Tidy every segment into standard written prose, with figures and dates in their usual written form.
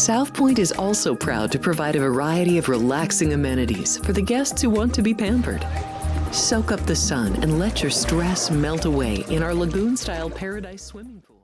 South Point is also proud to provide a variety of relaxing amenities for the guests who want to be pampered. Soak up the sun and let your stress melt away in our lagoon-style paradise swimming pool.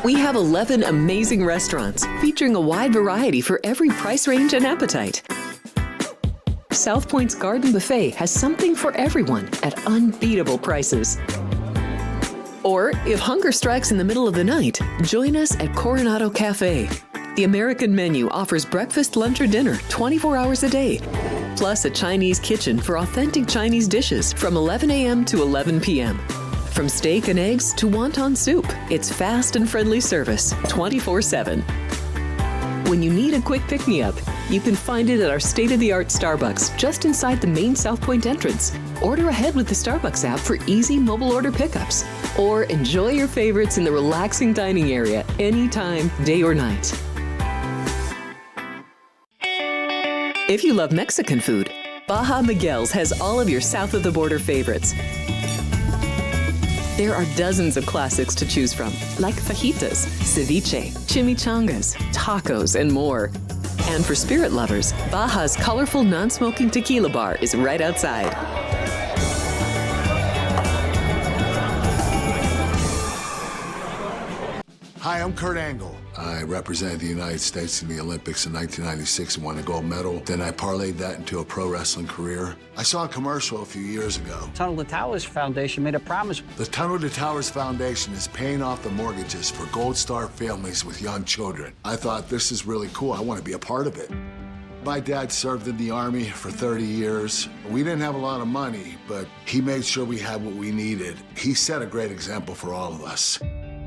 We have 11 amazing restaurants featuring a wide variety for every price range and appetite. South Point's Garden Buffet has something for everyone at unbeatable prices. Or, if hunger strikes in the middle of the night, join us at Coronado Cafe. The American menu offers breakfast, lunch, or dinner 24 hours a day, plus a Chinese kitchen for authentic Chinese dishes from 11 a.m. to 11 p.m. From steak and eggs to wonton soup, it's fast and friendly service 24/7. When you need a quick pick-me-up, you can find it at our state-of-the-art Starbucks just inside the main South Point entrance. Order ahead with the Starbucks app for easy mobile order pickups. Or enjoy your favorites in the relaxing dining area anytime, day or night. If you love Mexican food, Baja Miguel's has all of your south-of-the-border favorites. There are dozens of classics to choose from, like fajitas, ceviche, chimichangas, tacos, and more. And for spirit lovers, Baja's colorful non-smoking tequila bar is right outside. Hi, I'm Kurt Angle. I represented the United States in the Olympics in 1996 and won a gold medal. Then I parlayed that into a pro wrestling career. I saw a commercial a few years ago. Tunnel to Towers Foundation made a promise. The Tunnel to Towers Foundation is paying off the mortgages for Gold Star families with young children. I thought, this is really cool. I want to be a part of it. My dad served in the Army for 30 years. We didn't have a lot of money, but he made sure we had what we needed. He set a great example for all of us.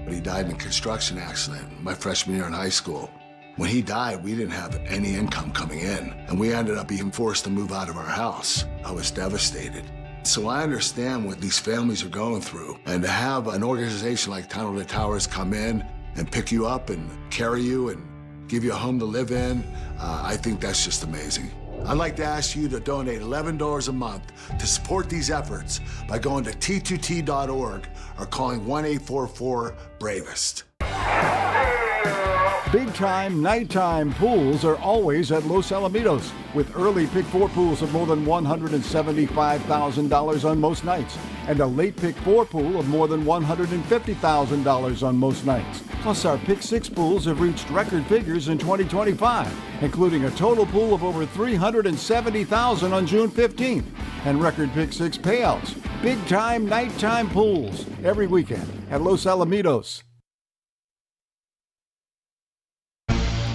He died in a construction accident my freshman year in high school. When he died, we didn't have any income coming in, and we ended up being forced to move out of our house. I was devastated. So I understand what these families are going through, and to have an organization like Tunnel to Towers come in and pick you up and carry you and give you a home to live in, I think that's just amazing. I'd like to ask you to donate $11 a month to support these efforts by going to t2t.org or calling 1-844-BRAVEST. Big-time, nighttime pools are always at Los Alamitos, with early Pick 4 pools of more than $175,000 on most nights, and a late Pick 4 pool of more than $150,000 on most nights. Plus, our Pick 6 pools have reached record figures in 2025, including a total pool of over $370,000 on June 15th, and record Pick 6 payouts. Big-time, nighttime pools every weekend at Los Alamitos.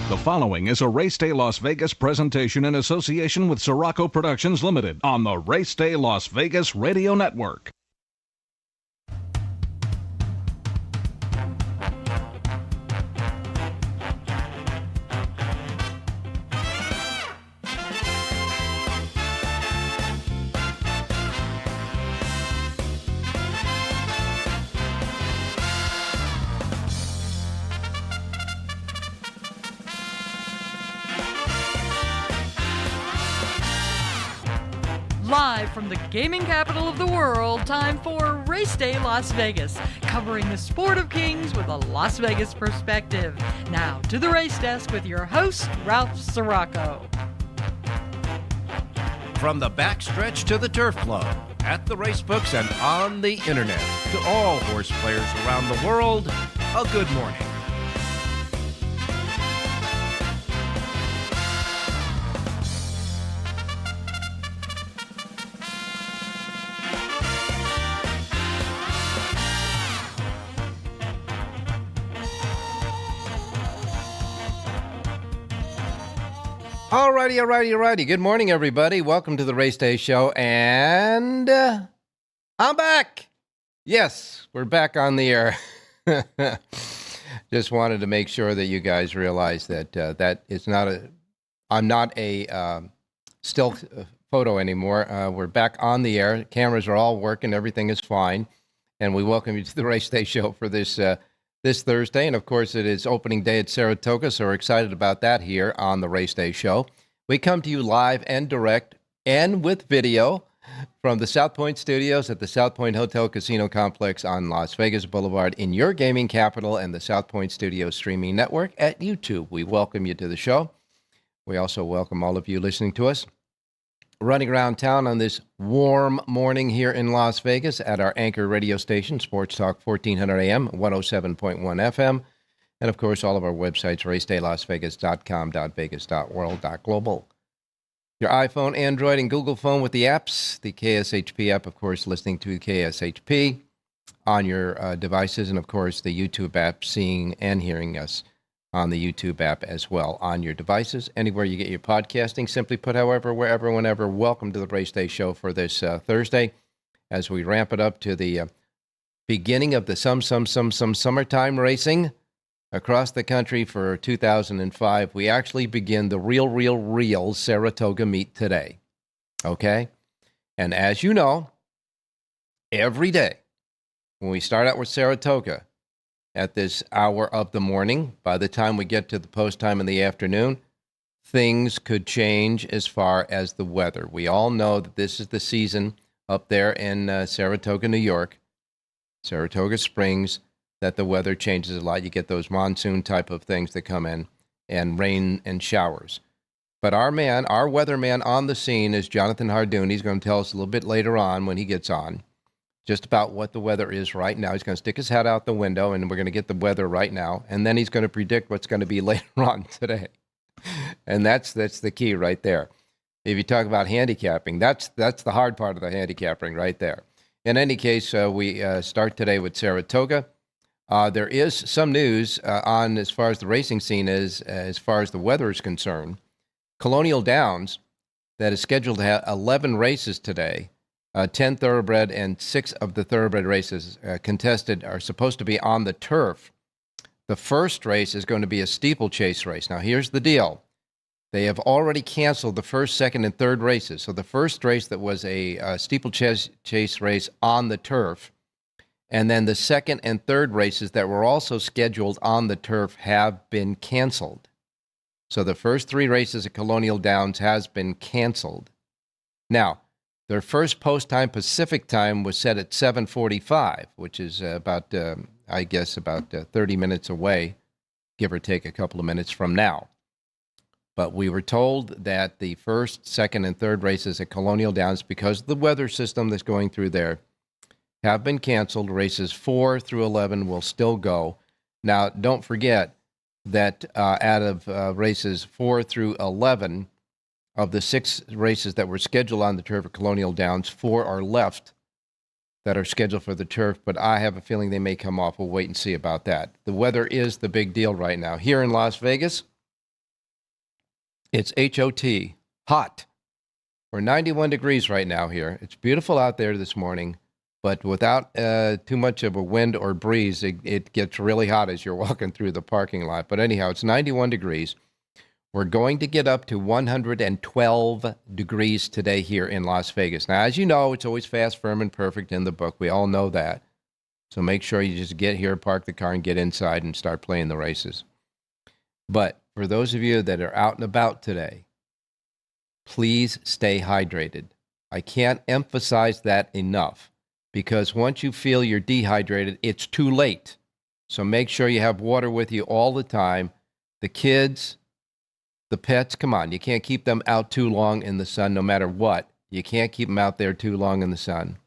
The following is a Race Day Las Vegas presentation in association with Siraco Productions Limited on the Race Day Las Vegas Radio Network. Live from the gaming capital of the world, time for Race Day Las Vegas, covering the sport of kings with a Las Vegas perspective. Now to the race desk with your host, Ralph Siraco. From the backstretch to the turf club, at the race books and on the internet, to all horse players around the world, a good morning. Alrighty. Good morning, everybody. Welcome to the Race Day Show, and I'm back. Yes, we're back on the air. Just wanted to make sure that you guys realize that that it's not I'm not a still photo anymore. We're back on the air. Cameras are all working. Everything is fine, and we welcome you to the Race Day Show for this Thursday. And of course, it is opening day at Saratoga, so we're excited about that here on the Race Day Show. We come to you live and direct and with video from the South Point Studios at the South Point Hotel Casino Complex on Las Vegas Boulevard in your gaming capital, and the South Point Studios streaming network at YouTube. We welcome you to the show. We also welcome all of you listening to us running around town on this warm morning here in Las Vegas at our anchor radio station, Sports Talk 1400 AM, 107.1 FM. And, of course, all of our websites, racedaylasvegas.com, .vegas.world, .global. Your iPhone, Android, and Google phone with the apps. The KSHP app, of course, listening to KSHP on your devices. And, of course, the YouTube app, seeing and hearing us on the YouTube app as well on your devices. Anywhere you get your podcasting, simply put, however, wherever, whenever. Welcome to the Race Day Show for this Thursday as we ramp it up to the beginning of the some summertime racing across the country for 2005. We actually begin the real Saratoga meet today. Okay? And as you know, every day when we start out with Saratoga at this hour of the morning, by the time we get to the post time in the afternoon, things could change as far as the weather. We all know that this is the season up there in Saratoga, New York, Saratoga Springs, that the weather changes a lot. You get those monsoon type of things that come in, and rain and showers. But our weatherman on the scene is Jonathan Hardoon. He's going to tell us a little bit later on when he gets on just about what the weather is right now. He's going to stick his head out the window, and we're going to get the weather right now. And then he's going to predict what's going to be later on today. And that's the key right there. If you talk about handicapping, that's the hard part of the handicapping right there. In any case, we start today with Saratoga. There is some news on as far as the racing scene is, as far as the weather is concerned. Colonial Downs, that is scheduled to have 11 races today, 10 thoroughbred and 6 of the thoroughbred races contested are supposed to be on the turf. The first race is going to be a steeplechase race. Now, here's the deal. They have already canceled the first, second, and third races. So the first race that was a steeplechase race on the turf, and then the second and third races that were also scheduled on the turf have been canceled. So the first 3 races at Colonial Downs has been canceled. Now, their first post time Pacific time was set at 7:45, which is about 30 minutes away, give or take a couple of minutes from now. But we were told that the first, second, and third races at Colonial Downs, because of the weather system that's going through there, have been canceled. Races 4 through 11 will still go. Now, don't forget that out of races 4 through 11, of the 6 races that were scheduled on the turf at Colonial Downs, 4 are left that are scheduled for the turf, but I have a feeling they may come off. We'll wait and see about that. The weather is the big deal right now. Here in Las Vegas, It's HOT, hot. We're 91 degrees right now here. It's beautiful out there this morning, but without too much of a wind or breeze, it gets really hot as you're walking through the parking lot. But anyhow, it's 91 degrees. We're going to get up to 112 degrees today here in Las Vegas. Now, as you know, it's always fast, firm, and perfect in the book. We all know that. So make sure you just get here, park the car, and get inside and start playing the races. But for those of you that are out and about today, please stay hydrated. I can't emphasize that enough, because once you feel you're dehydrated, it's too late. So make sure you have water with you all the time. The kids, the pets, come on, you can't keep them out too long in the sun no matter what. You can't keep them out there too long in the sun.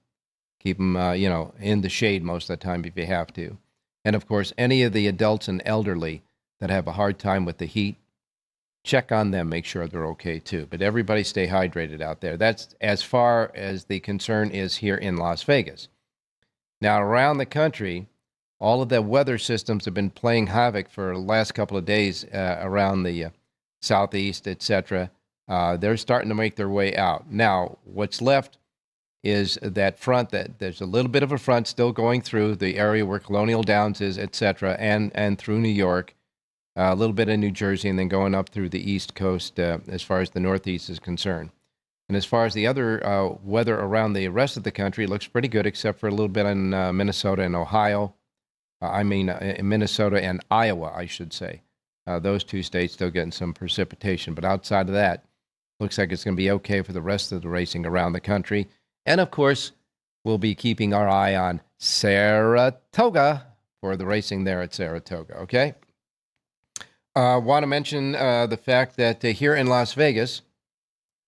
Keep them, in the shade most of the time if you have to. And, of course, any of the adults and elderly that have a hard time with the heat, check on them, make sure they're okay too. But everybody stay hydrated out there. That's as far as the concern is here in Las Vegas. Now, around the country, all of the weather systems have been playing havoc for the last couple of days around the southeast, etc. They're starting to make their way out. Now, what's left is that front, that there's a little bit of a front still going through the area where Colonial Downs is, etc., and through New York, a little bit of New Jersey, and then going up through the East Coast as far as the Northeast is concerned. And as far as the other weather around the rest of the country, it looks pretty good, except for a little bit in Minnesota and Ohio. In Minnesota and Iowa, I should say. Those two states still getting some precipitation. But outside of that, looks like it's going to be okay for the rest of the racing around the country. And, of course, we'll be keeping our eye on Saratoga for the racing there at Saratoga, okay? Want to mention the fact that here in Las Vegas,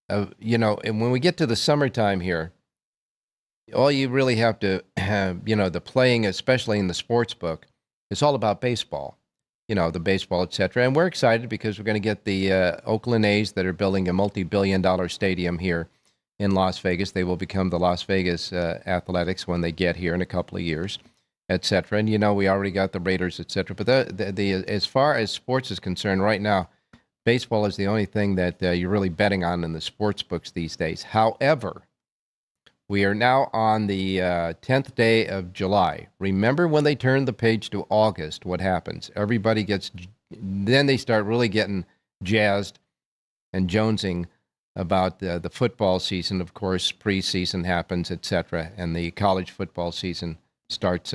and when we get to the summertime here, all you really have to have, the playing, especially in the sports book, it's all about baseball, the baseball, etc. And we're excited because we're going to get the Oakland A's that are building a multi-billion-dollar stadium here in Las Vegas. They will become the Las Vegas Athletics when they get here in a couple of years, etc. And, we already got the Raiders, etc. But as far as sports is concerned right now, baseball is the only thing that you're really betting on in the sports books these days. However, we are now on the 10th day of July. Remember when they turn the page to August, what happens? Everybody then they start really getting jazzed and jonesing about the football season. Of course, preseason happens, etc. And the college football season starts,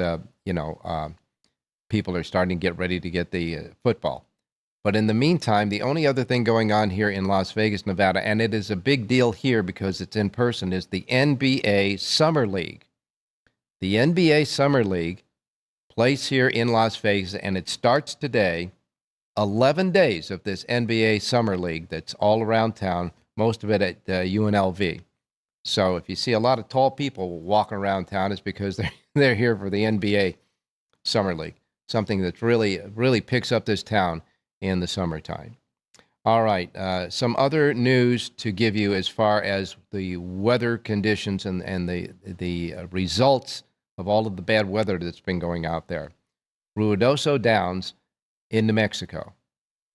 people are starting to get ready to get the football. But in the meantime, the only other thing going on here in Las Vegas, Nevada, and it is a big deal here because it's in person, is the NBA Summer League. The NBA Summer League plays here in Las Vegas, and it starts today. 11 days of this NBA Summer League that's all around town, most of it at UNLV. So if you see a lot of tall people walking around town, it's because they're here for the NBA Summer League, something that really picks up this town in the summertime. All right, some other news to give you as far as the weather conditions and the results of all of the bad weather that's been going out there. Ruidoso Downs in New Mexico.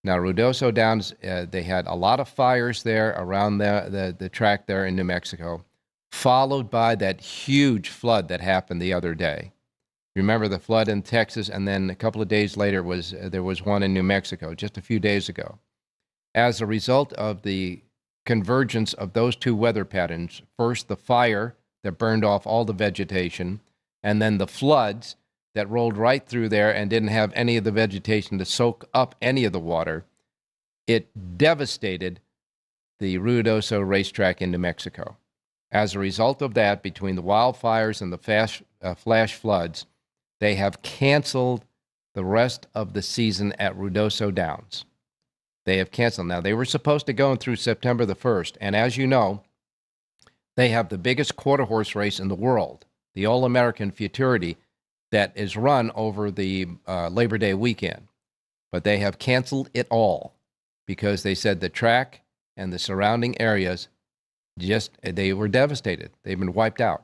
Now, Ruidoso Downs, they had a lot of fires there around the track there in New Mexico, followed by that huge flood that happened the other day. Remember the flood in Texas, and then a couple of days later there was one in New Mexico just a few days ago. As a result of the convergence of those two weather patterns, first the fire that burned off all the vegetation, and then the floods that rolled right through there and didn't have any of the vegetation to soak up any of the water, it devastated the Ruidoso racetrack in New Mexico. As a result of that, between the wildfires and the flash floods, they have canceled the rest of the season at Ruidoso Downs. They have canceled. Now, they were supposed to go through September the 1st, and as you know, they have the biggest quarter horse race in the world, the All-American Futurity, that is run over the Labor Day weekend. But they have canceled it all because they said the track and the surrounding areas they were devastated. They've been wiped out.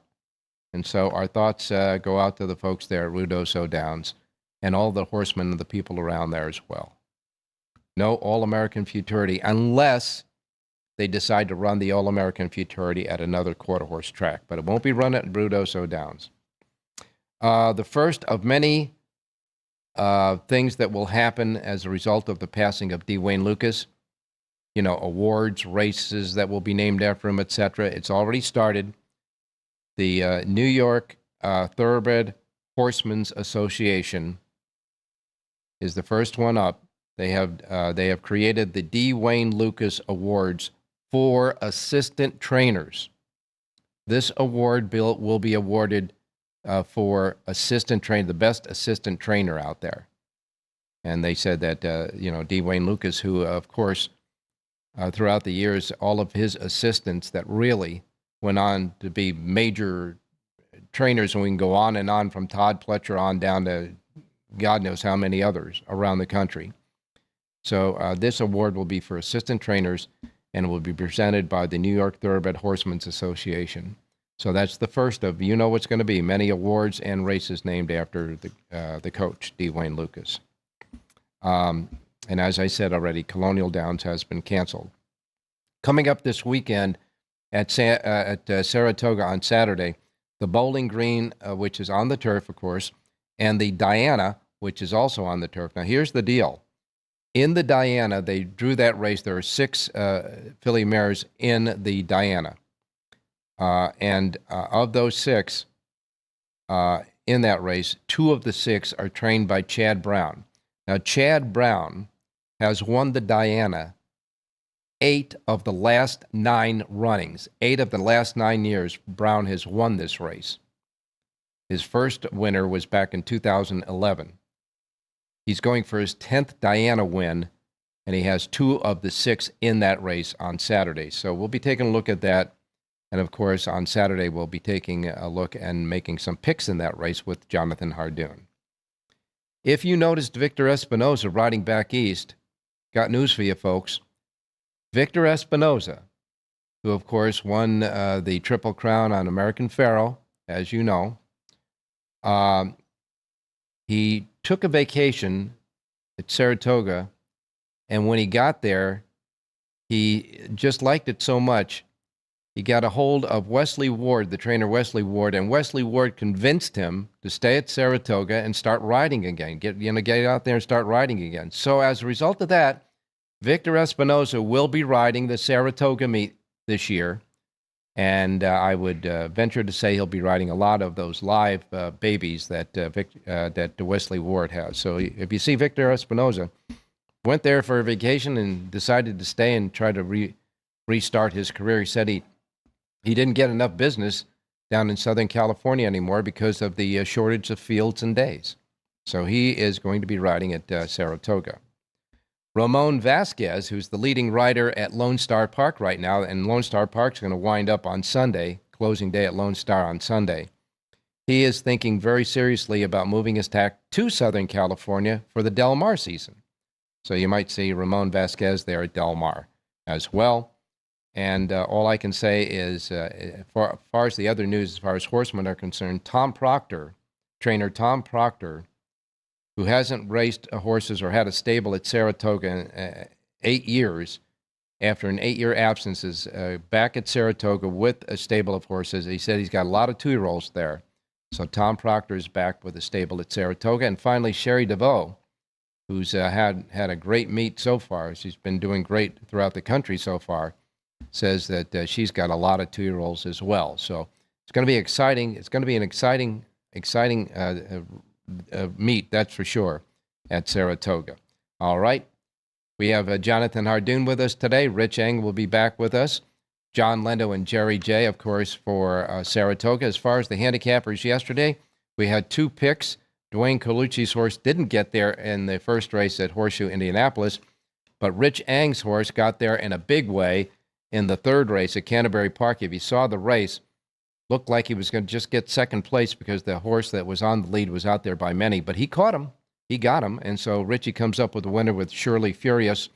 And so our thoughts go out to the folks there at Ruidoso Downs and all the horsemen and the people around there as well. No All-American Futurity unless they decide to run the All-American Futurity at another quarter-horse track. But it won't be run at Brudoso Downs. The first of many things that will happen as a result of the passing of D. Wayne Lucas, awards, races that will be named after him, etc. It's already started. The New York Thoroughbred Horsemen's Association is the first one up. They have created the D. Wayne Lucas Awards for assistant trainers. This award will be awarded for assistant trainer, the best assistant trainer out there. And they said that D. Wayne Lucas, who of course throughout the years, all of his assistants that really went on to be major trainers, and we can go on and on from Todd Pletcher on down to God knows how many others around the country. So this award will be for assistant trainers and will be presented by the New York Thoroughbred Horsemen's Association. So that's the first of, what's going to be, many awards and races named after the coach, D. Wayne Lucas. And as I said already, Colonial Downs has been canceled. Coming up this weekend at Saratoga on Saturday, the Bowling Green, which is on the turf, of course, and the Diana, which is also on the turf. Now, here's the deal. In the Diana, they drew that race. There are 6 filly mares in the Diana. And of those 6 in that race, 2 of the 6 are trained by Chad Brown. Now, Chad Brown has won the Diana 8 of the last 9 runnings. 8 of the last 9 years, Brown has won this race. His first winner was back in 2011. He's going for his 10th Diana win, and he has 2 of the 6 in that race on Saturday. So we'll be taking a look at that. And, of course, on Saturday, we'll be taking a look and making some picks in that race with Jonathan Hardoon. If you noticed Victor Espinoza riding back east, got news for you, folks. Victor Espinoza, who, of course, won the Triple Crown on American Pharoah, as you know, he took a vacation at Saratoga, and when he got there, he just liked it so much, he got a hold of Wesley Ward, the trainer Wesley Ward, and Wesley Ward convinced him to stay at Saratoga and start riding again, get out there and start riding again. So as a result of that, Victor Espinoza will be riding the Saratoga meet this year, and I would venture to say he'll be riding a lot of those live babies that Wesley Ward has. So if you see Victor Espinoza, went there for a vacation and decided to stay and try to restart his career. He said he didn't get enough business down in Southern California anymore because of the shortage of fields and days. So he is going to be riding at Saratoga. Ramon Vasquez, who's the leading rider at Lone Star Park right now, and Lone Star Park's going to wind up on Sunday, closing day at Lone Star on Sunday. He is thinking very seriously about moving his tack to Southern California for the Del Mar season. So you might see Ramon Vasquez there at Del Mar as well. And all I can say is, as far as the other news, as far as horsemen are concerned, Tom Proctor, trainer Tom Proctor, who hasn't raced horses or had a stable at Saratoga in 8 years, after an 8-year absence, is back at Saratoga with a stable of horses. He said he's got a lot of 2-year-olds there. So Tom Proctor is back with a stable at Saratoga. And finally, Sherry DeVoe, who's had a great meet so far. She's been doing great throughout the country so far, says that she's got a lot of 2-year-olds as well. So it's going to be exciting. It's going to be an exciting meet, that's for sure, at Saratoga. All right. We have Jonathan Hardoon with us today. Rich Eng will be back with us. John Lendo and Jerry J, of course, for Saratoga. As far as the handicappers yesterday, we had 2 picks. Dwayne Colucci's horse didn't get there in the first race at Horseshoe, Indianapolis, but Rich Eng's horse got there in a big way in the 3rd race at Canterbury Park. If you saw the race, looked like he was going to just get second place because the horse that was on the lead was out there by many, but he caught him. He got him, and so Richie comes up with the winner with Shirley Furious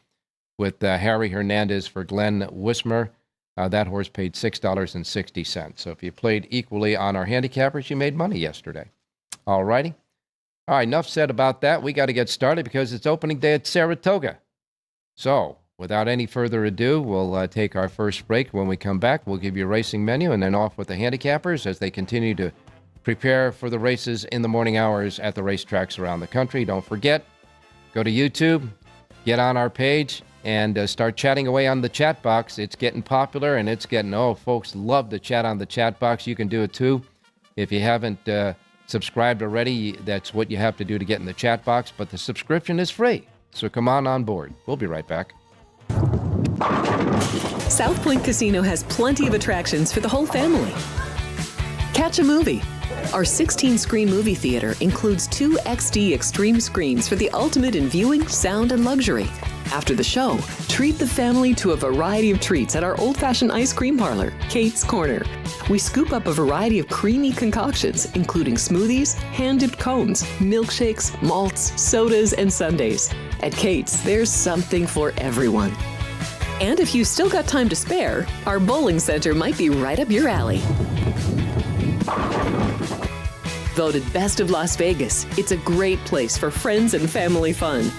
with Harry Hernandez for Glenn Wismer. That horse paid $6.60. So if you played equally on our handicappers, you made money yesterday. All righty. All right, enough said about that. We got to get started because it's opening day at Saratoga. So, without any further ado, we'll take our first break. When we come back, we'll give you a racing menu and then off with the handicappers as they continue to prepare for the races in the morning hours at the racetracks around the country. Don't forget, go to YouTube, get on our page, and start chatting away on the chat box. It's getting popular, and it's getting, folks love to chat on the chat box. You can do it too. If you haven't subscribed already, that's what you have to do to get in the chat box, but the subscription is free. So come on board. We'll be right back. South Point Casino has plenty of attractions for the whole family. Catch a movie. Our 16-screen movie theater includes 2 XD Extreme screens for the ultimate in viewing, sound, and luxury. After the show, treat the family to a variety of treats at our old-fashioned ice cream parlor, Kate's Corner. We scoop up a variety of creamy concoctions, including smoothies, hand-dipped cones, milkshakes, malts, sodas, and sundaes. At Kate's, there's something for everyone. And if you still got time to spare, our bowling center might be right up your alley. Voted Best of Las Vegas, it's a great place for friends and family fun.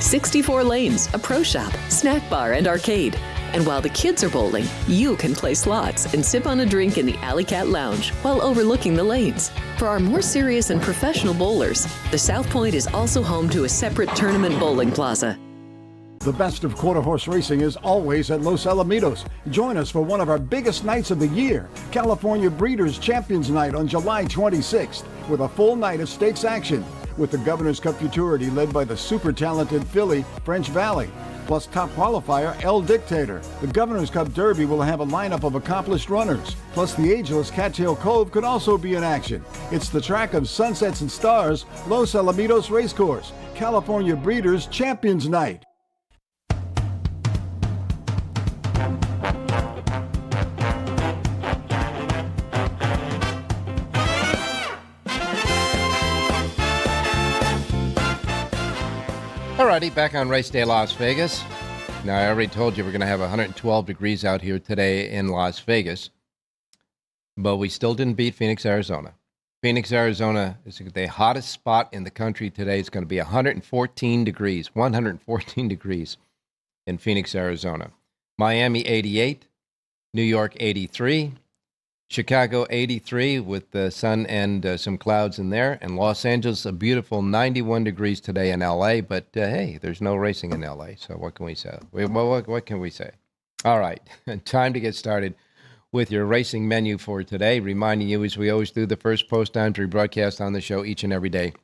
64 lanes, a pro shop, snack bar, and arcade. And while the kids are bowling, you can play slots and sip on a drink in the Alley Cat Lounge while overlooking the lanes. For our more serious and professional bowlers, the South Point is also home to a separate tournament bowling plaza. The best of quarter horse racing is always at Los Alamitos. Join us for one of our biggest nights of the year, California Breeders' Champions Night on July 26th, with a full night of stakes action, with the Governor's Cup Futurity led by the super talented filly French Valley, plus top qualifier El Dictator. The Governor's Cup Derby will have a lineup of accomplished runners, plus the ageless Cattail Cove could also be in action. It's the track of sunsets and stars, Los Alamitos Racecourse, California Breeders' Champions Night. Alrighty, back on Race Day Las Vegas. Now, I already told you we're going to have 112 degrees out here today in Las Vegas, but we still didn't beat Phoenix, Arizona. Phoenix, Arizona is the hottest spot in the country today. It's going to be 114 degrees in Phoenix, Arizona. Miami, 88. New York, 83. Chicago, 83 with the sun and some clouds in there. And Los Angeles, a beautiful 91 degrees today in L.A. But, hey, there's no racing in L.A., so what can we say? What can we say? All right, time to get started with your racing menu for today. Reminding you, as we always do, the first post times we broadcast on the show each and every day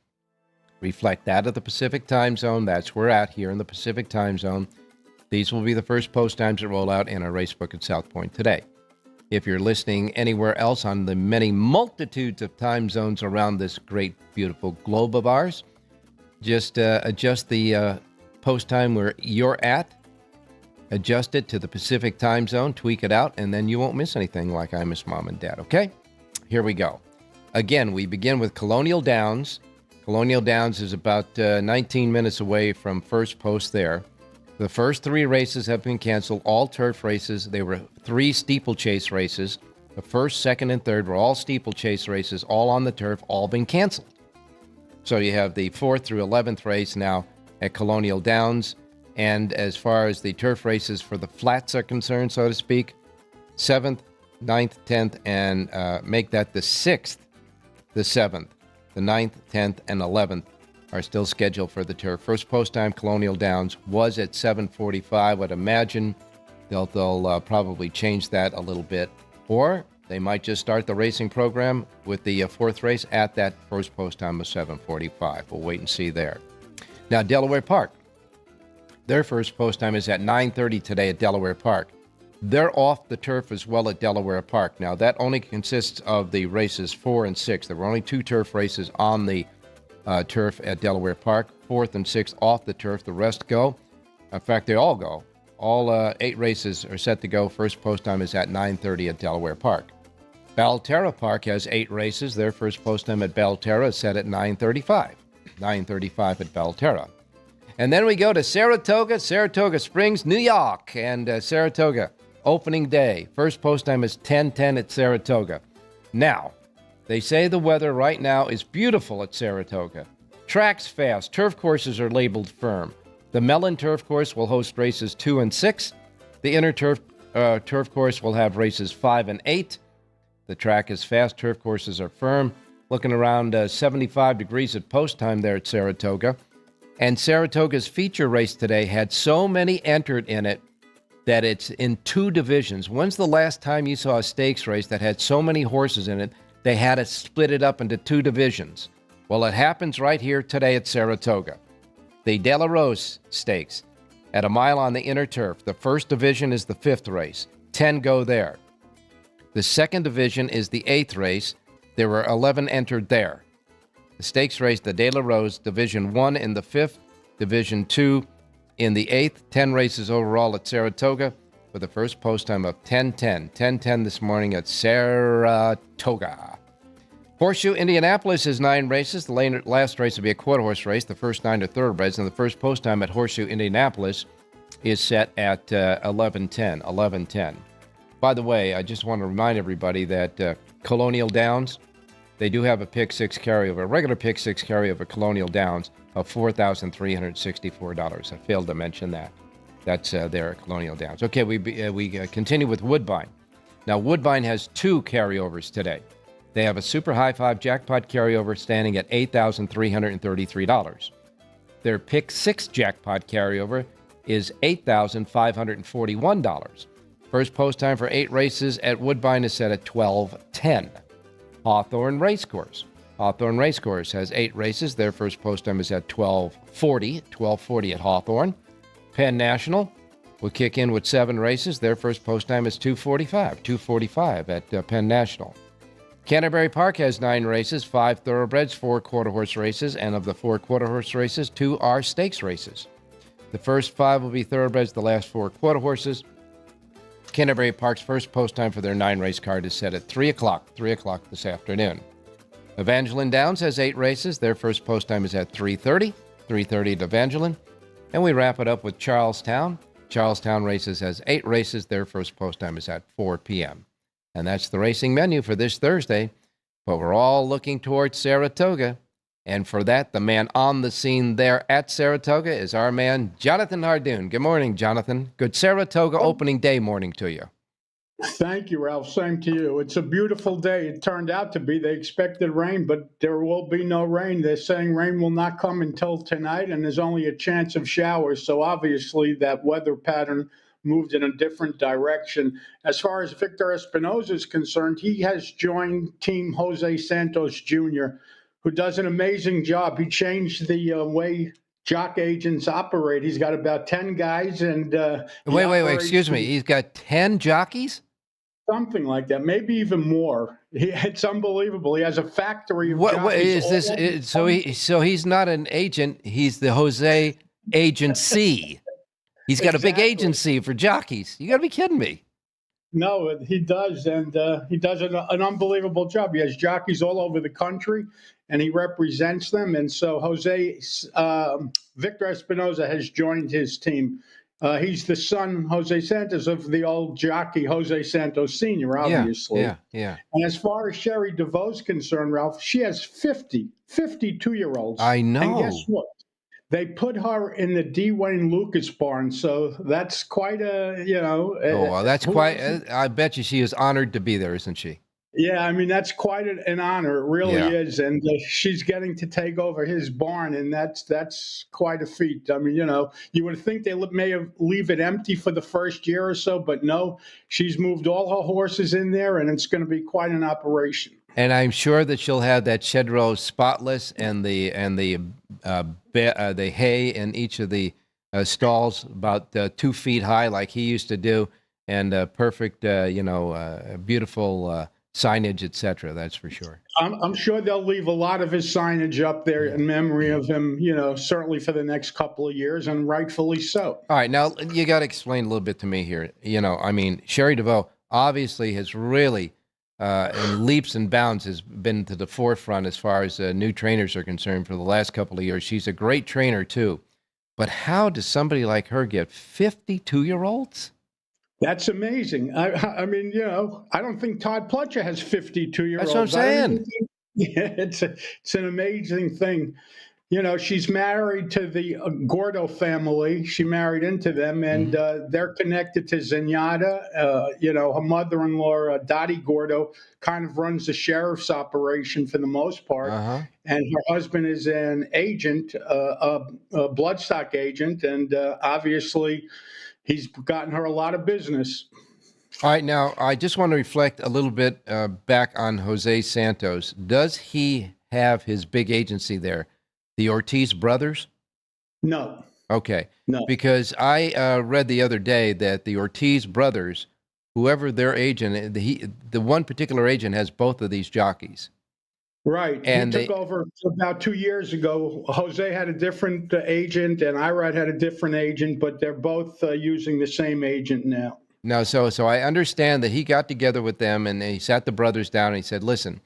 reflect that of the Pacific time zone. That's where we're at here in the Pacific time zone. These will be the first post times that roll out in our racebook at South Point today. If you're listening anywhere else on the many multitudes of time zones around this great, beautiful globe of ours, just adjust the post time where you're at, adjust it to the Pacific time zone, tweak it out, and then you won't miss anything like I miss Mom and Dad, okay? Here we go. Again, we begin with Colonial Downs. Colonial Downs is about 19 minutes away from first post there. The first 3 races have been canceled, all turf races. They were 3 steeplechase races. The first, second, and third were all steeplechase races, all on the turf, all been canceled. So you have the 4th through 11th race now at Colonial Downs. And as far as the turf races for the flats are concerned, so to speak, 7th, 9th, 10th, and make that the 6th, the 7th, the 9th, 10th, and 11th are still scheduled for the turf. First post time, Colonial Downs, was at 7:45. I would imagine they'll probably change that a little bit. Or they might just start the racing program with the 4th race at that first post time of 7:45. We'll wait and see there. Now, Delaware Park. Their first post time is at 9:30 today at Delaware Park. They're off the turf as well at Delaware Park. Now, that only consists of the races 4 and 6. There were only 2 turf races on the turf at Delaware Park. 4th and 6th off the turf. The rest go. In fact, they all go. All 8 races are set to go. First post time is at 9:30 at Delaware Park. Belterra Park has 8 races. Their first post time at Belterra is set at 9:35. 9:35 at Belterra. And then we go to Saratoga Springs, New York. And Saratoga, opening day. First post time is 10:10 at Saratoga. Now, they say the weather right now is beautiful at Saratoga. Track's fast. Turf courses are labeled firm. The Mellon Turf Course will host races 2 and 6. The Inner Turf Course will have races 5 and 8. The track is fast. Turf courses are firm. Looking around 75 degrees at post time there at Saratoga. And Saratoga's feature race today had so many entered in it that it's in 2 divisions. When's the last time you saw a stakes race that had so many horses in it, they had to split it up into 2 divisions? Well, it happens right here today at Saratoga. The De La Rose Stakes at a mile on the inner turf. The first division is the 5th race. 10 go there. The second division is the 8th race. There were 11 entered there. The stakes race, the De La Rose, Division 1 in the 5th, Division 2 in the 8th, 10 races overall at Saratoga with the first post time of 10:10. 10:10 this morning at Saratoga. Horseshoe Indianapolis is 9 races. The last race will be a quarter horse race. The first 9 are thoroughbreds, and the first post time at Horseshoe Indianapolis is set at 11:10. 11:10. By the way, I just want to remind everybody that Colonial Downs, they do have a pick 6 carryover, a regular pick 6 carryover, Colonial Downs of $4,364. I failed to mention that. That's there at Colonial Downs. Okay, we continue with Woodbine. Now, Woodbine has 2 carryovers today. They have a Super High 5 jackpot carryover standing at $8,333. Their pick 6 jackpot carryover is $8,541. First post time for 8 races at Woodbine is set at 12:10. Hawthorne Racecourse. Hawthorne Racecourse has 8 races. Their first post time is at 12:40. 12:40 at Hawthorne. Penn National will kick in with 7 races. Their first post time is 2:45. 2:45 at Penn National. Canterbury Park has 9 races, 5 thoroughbreds, 4 quarter horse races, and of the 4 quarter horse races, 2 are stakes races. The first 5 will be thoroughbreds, the last 4 quarter horses. Canterbury Park's first post time for their 9 race card is set at 3 o'clock this afternoon. Evangeline Downs has 8 races. Their first post time is at 3:30. 3:30 at Evangeline. And we wrap it up with Charlestown. Charlestown Races has 8 races. Their first post time is at 4 p.m. And that's the racing menu for this Thursday. But we're all looking towards Saratoga. And for that, the man on the scene there at Saratoga is our man, Jonathan Hardoon. Good morning, Jonathan. Good Saratoga opening day morning to you. Thank you, Ralph. Same to you. It's a beautiful day. It turned out to be. They expected rain, but there will be no rain. They're saying rain will not come until tonight, and there's only a chance of showers. So obviously that weather pattern moved in a different direction. As far as Victor Espinoza is concerned, he has joined Team Jose Santos Jr., who does an amazing job. He changed the way jock agents operate. He's got about 10 guys. And wait, excuse me. He's got 10 jockeys? Something like that, maybe even more. It's unbelievable. He has a factory of what is this? So he's not an agent. He's the Jose Agency. He's got a big agency for jockeys. You got to be kidding me. No, he does, and he does an unbelievable job. He has jockeys all over the country, and he represents them. And so Victor Espinoza has joined his team. He's the son, Jose Santos, of the old jockey Jose Santos Sr., obviously. Yeah. And as far as Sherry DeVoe's concerned, Ralph, she has 52-year-olds. I know. And guess what? They put her in the D. Wayne Lucas barn, so that's quite a, that's quite. I bet you she is honored to be there, isn't she? Yeah, I mean, that's quite an honor. It really is. And she's getting to take over his barn, and that's quite a feat. I mean, you would think they may have leave it empty for the first year or so, but no, she's moved all her horses in there, and it's going to be quite an operation. And I'm sure that she'll have that shed row spotless, and the hay in each of the stalls about 2 feet high, like he used to do, and perfect, beautiful signage, etc. That's for sure. I'm sure they'll leave a lot of his signage up there in memory of him, certainly for the next couple of years, and rightfully so. All right, now you got to explain a little bit to me here. Sherry DeVoe obviously has really, in leaps and bounds, has been to the forefront as far as new trainers are concerned for the last couple of years. She's a great trainer too. But how does somebody like her get 52-year-olds? That's amazing. I mean, I don't think Todd Pletcher has 52-year-olds. That's what I'm saying. It's an amazing thing. She's married to the Gordo family. She married into them, and they're connected to Zenyatta. Her mother-in-law, Dottie Gordo, kind of runs the sheriff's operation for the most part. And her husband is an agent, a bloodstock agent, and obviously he's gotten her a lot of business. All right, now I just want to reflect a little bit back on Jose Santos. Does he have his big agency there? The Ortiz brothers? No. Okay. No. Because I read the other day that the Ortiz brothers, whoever their agent, the one particular agent has both of these jockeys. Right. And he took over about 2 years ago. Jose had a different agent, and Irad had a different agent, but they're both using the same agent now. No, so I understand that he got together with them and he sat the brothers down and he said, listen,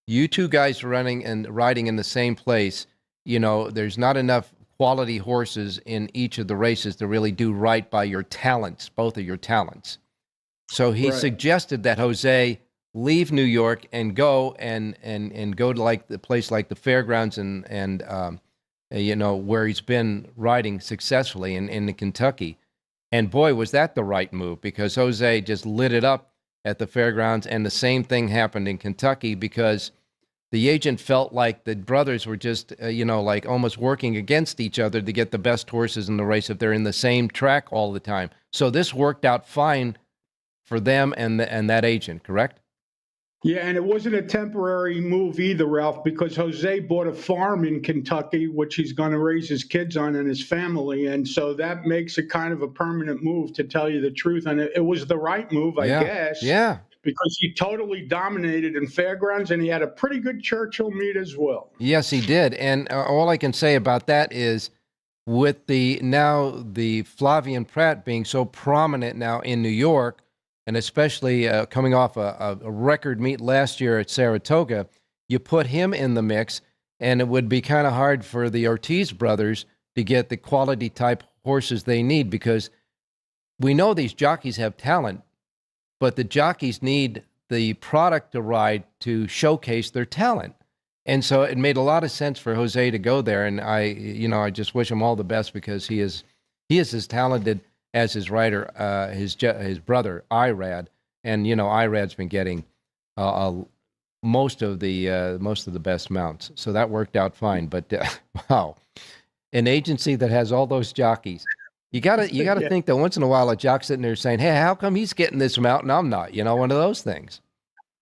you two guys running and riding in the same place, there's not enough quality horses in each of the races to really do right by your talents, both of your talents. So he suggested that Jose leave New York and go and go to like the place like the fairgrounds and where he's been riding successfully in Kentucky. And boy, was that the right move, because Jose just lit it up at the fairgrounds, and the same thing happened in Kentucky because the agent felt like the brothers were just, like almost working against each other to get the best horses in the race if they're in the same track all the time. So this worked out fine for them and that agent, correct? Yeah, and it wasn't a temporary move either, Ralph, because Jose bought a farm in Kentucky, which he's going to raise his kids on and his family. And so that makes it kind of a permanent move, to tell you the truth. And it was the right move, I guess. Yeah. Because he totally dominated in fairgrounds, and he had a pretty good Churchill meet as well. Yes, he did. And all I can say about that is with the Flavien Prat being so prominent now in New York, and especially coming off a record meet last year at Saratoga, you put him in the mix, and it would be kind of hard for the Ortiz brothers to get the quality type horses they need, because we know these jockeys have talent, but the jockeys need the product to ride to showcase their talent. And so it made a lot of sense for Jose to go there, and I just wish him all the best, because he is as talented as his rider, his brother Irad, and Irad's been getting most of the best mounts, so that worked out fine. But wow, an agency that has all those jockeys, you gotta think that once in a while a jock's sitting there saying, "Hey, how come he's getting this mount and I'm not?" One of those things.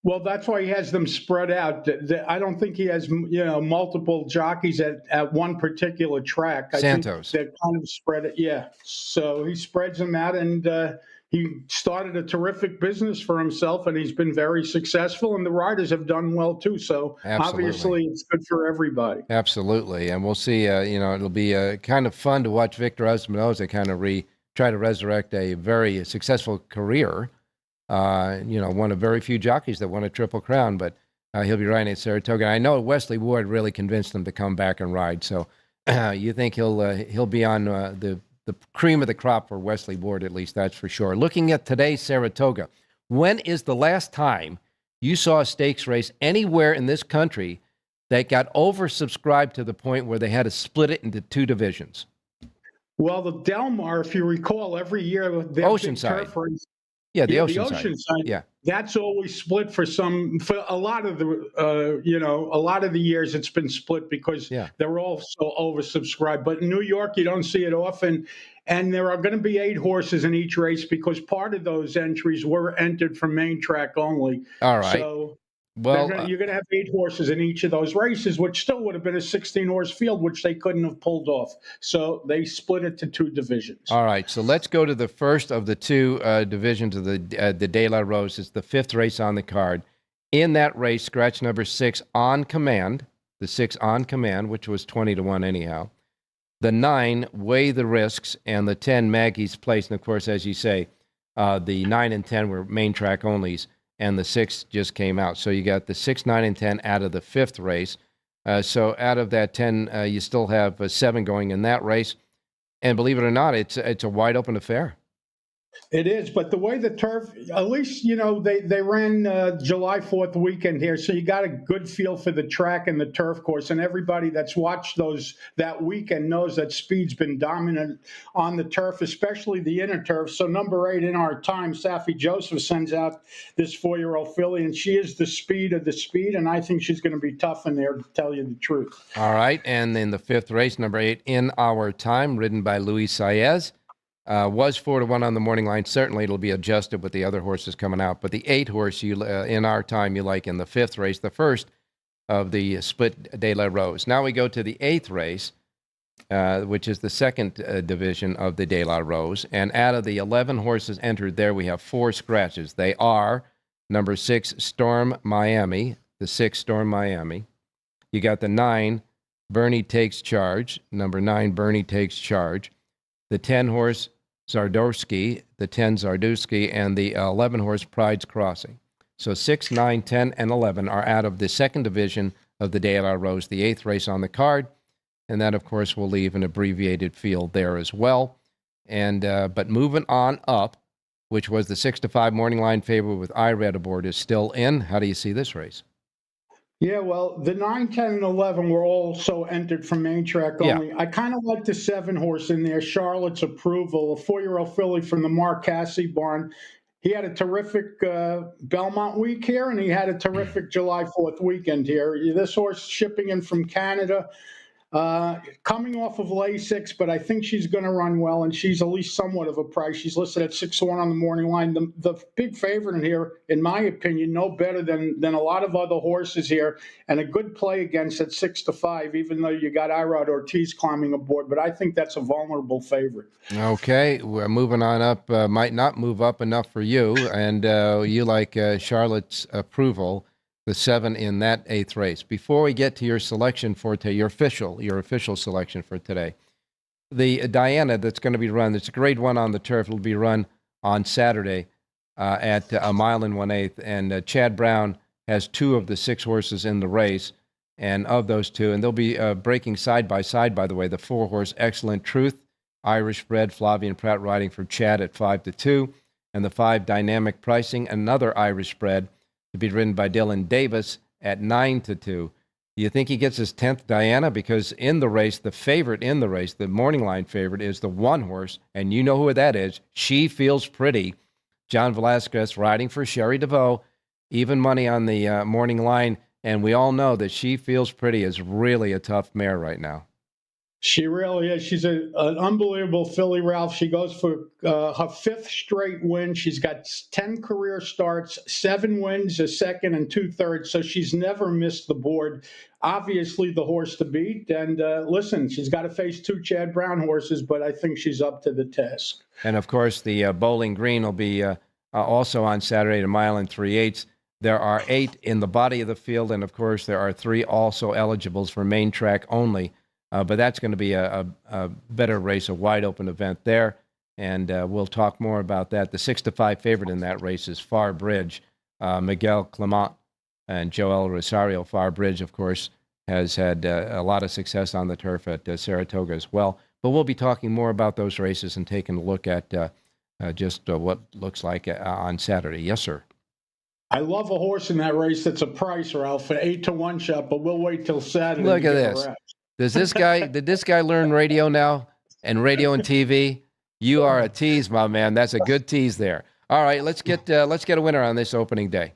Well, that's why he has them spread out. I don't think he has, multiple jockeys at one particular track. I Santos. think they're kind of spread it. Yeah. So he spreads them out, and he started a terrific business for himself, and he's been very successful, and the riders have done well too. So obviously it's good for everybody. Absolutely. And we'll see, it'll be kind of fun to watch Victor Espinosa kind of try to resurrect a very successful career. One of very few jockeys that won a Triple Crown, but he'll be riding at Saratoga. I know Wesley Ward really convinced him to come back and ride. So you think he'll be on the cream of the crop for Wesley Ward, at least that's for sure. Looking at today's Saratoga, when is the last time you saw a stakes race anywhere in this country that got oversubscribed to the point where they had to split it into two divisions? Well, the Del Mar, if you recall, every year Oceanside. Yeah, the Oceanside. Yeah, that's always split for a lot of the years it's been split because they're all so oversubscribed. But in New York, you don't see it often, and there are going to be 8 horses in each race because part of those entries were entered from main track only. All right. So well, you're going to have 8 horses in each of those races, which still would have been a 16-horse field, which they couldn't have pulled off. So they split it to 2 divisions. All right, so let's go to the first of the 2 divisions of the De La Rose. It's the 5th race on the card. In that race, scratch number 6 on command, the 6 on command, which was 20-1 anyhow. The 9, Weigh the Risks, and the 10, Maggie's Place. And of course, as you say, the 9 and 10 were main track onlys, and the 6 just came out. So you got the 6, 9, and 10 out of the 5th race. So out of that 10, you still have 7 going in that race. And believe it or not, it's a wide open affair. It is, but the way the turf, at least, they ran July 4th weekend here, so you got a good feel for the track and the turf course. And everybody that's watched those that weekend knows that speed's been dominant on the turf, especially the inner turf. So number 8 in our time, Safi Joseph sends out this 4-year-old filly, and she is the speed of the speed, and I think she's going to be tough in there, to tell you the truth. All right, and in the 5th race, number 8 in our time, ridden by Luis Saez. Was 4-1 on the morning line. Certainly it'll be adjusted with the other horses coming out. But the 8 horse in our time you like in the 5th race, the first of the split De La Rose. Now we go to the 8th race, which is the second division of the De La Rose. And out of the 11 horses entered there, we have 4 scratches. They are number 6, Storm Miami, the 6, Storm Miami. You got the 9, Bernie Takes Charge, number 9, Bernie Takes Charge. The 10 horse, Zardowski, the 10 Zardowski, and the 11 horse Pride's Crossing. So 6, 9, 10, and 11 are out of the second division of the De La Rose, the 8th race on the card. And that, of course, will leave an abbreviated field there as well. And but moving on up, which was the 6-5 morning line favorite with IRED aboard, is still in. How do you see this race? Yeah, well, the 9, 10, and 11 were also entered from main track only. I kind of like the 7 horse in there, Charlotte's Approval, a 4-year-old filly from the Mark Cassey barn. He had a terrific Belmont week here, and he had a terrific July 4th weekend here. This horse shipping in from Canada, coming off of Lasix, but I think she's going to run well, and she's at least somewhat of a price. She's listed at 6-1 on the morning line. The big favorite in here, in my opinion, no better than a lot of other horses here, and a good play against at 6-5, even though you got Irod Ortiz climbing aboard. But I think that's a vulnerable favorite. Okay, we're moving on up. Might not move up enough for you, and you like Charlotte's Approval, the 7 in that 8th race. Before we get to your selection for today, your official selection for today, the Diana that's going to be run, it's a grade 1 on the turf. It'll be run on Saturday at a mile and 1/8. And Chad Brown has 2 of the 6 horses in the race. And of those 2, and they'll be breaking side by side, by the way, the 4 horse Excellent Truth, Irish bred, Flavian Pratt riding for Chad at 5-2. And the 5 Dynamic Pricing, another Irish bred, to be ridden by Dylan Davis at 9-2. Do you think he gets his 10th Diana? Because in the race, the favorite in the race, the morning line favorite, is the 1 horse, and you know who that is. She Feels Pretty. John Velasquez riding for Sherry DeVoe. Even money on the morning line, and we all know that She Feels Pretty is really a tough mare right now. She really is. She's an unbelievable filly, Ralph. She goes for her 5th straight win. She's got 10 career starts, 7 wins, a 2nd, and 2/3. So she's never missed the board. Obviously, the horse to beat. And listen, she's got to face 2 Chad Brown horses, but I think she's up to the task. And of course, the Bowling Green will be also on Saturday at a mile and 3/8. There are 8 in the body of the field, and of course, there are 3 also eligibles for main track only. But that's going to be a better race, a wide-open event there, and we'll talk more about that. The 6-5 favorite in that race is Far Bridge. Miguel Clement and Joel Rosario. Far Bridge, of course, has had a lot of success on the turf at Saratoga as well. But we'll be talking more about those races and taking a look at just what looks like on Saturday. Yes, sir. I love a horse in that race that's a price, Ralph, an 8-1 shot, but we'll wait till Saturday. Look at this. Did this guy learn radio now and radio and TV? You are a tease, my man. That's a good tease there. All right, let's get a winner on this opening day.